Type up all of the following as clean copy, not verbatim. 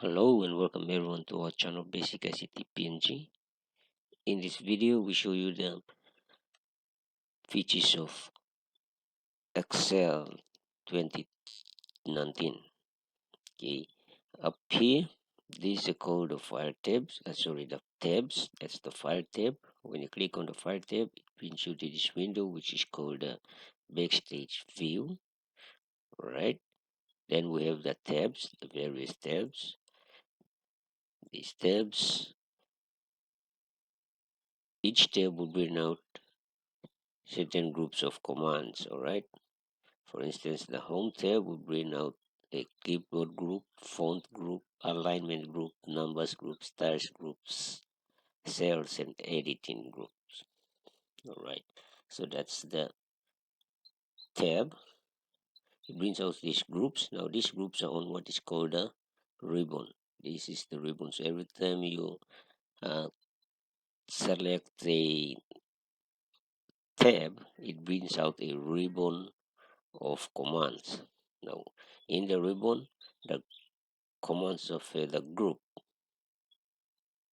Hello and welcome everyone to our channel Basic ICT PNG. In this video, we show you the features of Excel 2019. Okay, up here, this is called the file tabs. The tabs. That's the file tab. When you click on the file tab, it brings you to this window, which is called the Backstage View. Right. Then we have the tabs, the various tabs. These tabs, each tab will bring out certain groups of commands. All right. For instance, the Home tab will bring out a clipboard group, font group, alignment group, numbers group, styles groups, cells, and editing groups. All right. So that's the tab. It brings out these groups. Now these groups are on what is called a ribbon. This is the ribbon. So every time you select a tab, it brings out a ribbon of commands. Now in the ribbon, the commands of the group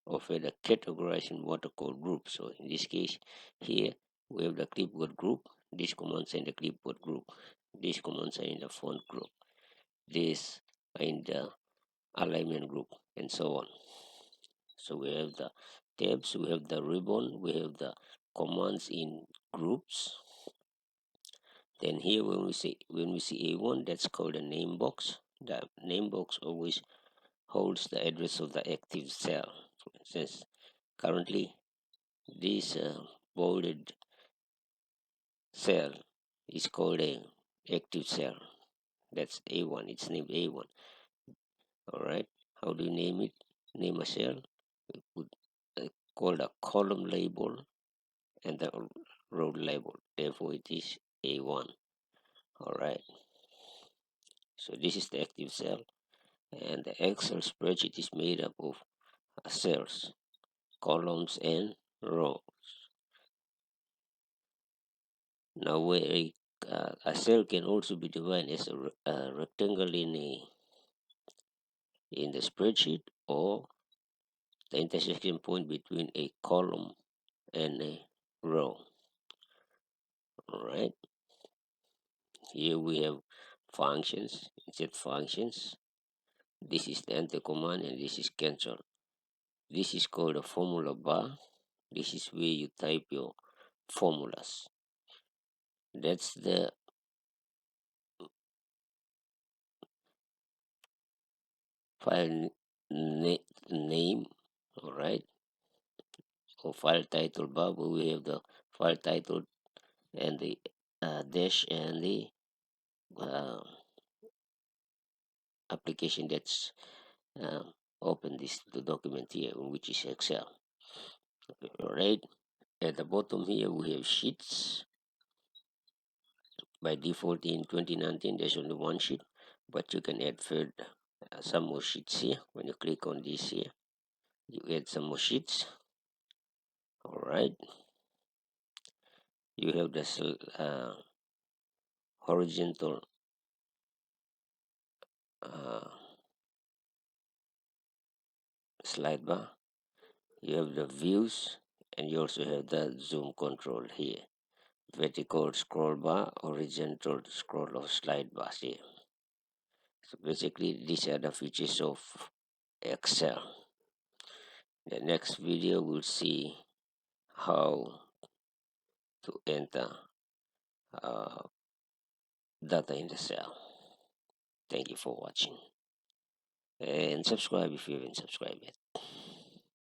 of the categorized in what are called groups. So in this case, here we have the clipboard group. These commands are in the clipboard group. These commands are in the font group. These are in the alignment group, and so on. So we have the tabs, we have the ribbon, we have the commands in groups. Then here when we see A1, that's called a name box. The name box always holds the address of the active cell. For instance, currently this bolded cell is called a active cell. That's A1. It's named A1. All right. How do you name it? Name a cell. We put called a column label and the row label. Therefore, it is A1. All right. So this is the active cell, and the Excel spreadsheet is made up of cells, columns, and rows. Now, where a cell can also be defined as a rectangle in the spreadsheet, or the intersection point between a column and a row. All right. Here we have functions, insert functions. This is the enter command and this is cancel. This is called a formula bar. This is where you type your formulas. That's the file name. All right. Or file title bar, where we have the file title and the dash and the uh, application that's open the document here, which is Excel. All right. At the bottom here we have sheets. By default in 2019 there's only one sheet, but you can add some more sheets here. When you click on this here, you add some more sheets. All right. You have this horizontal uh, slide bar. You have the views, and you also have the zoom control here. Vertical scroll bar, horizontal scroll or slide bars here. So basically these are the features of Excel. The next video we'll see how to enter uh, data in the cell. Thank you for watching, and subscribe if you haven't subscribed yet.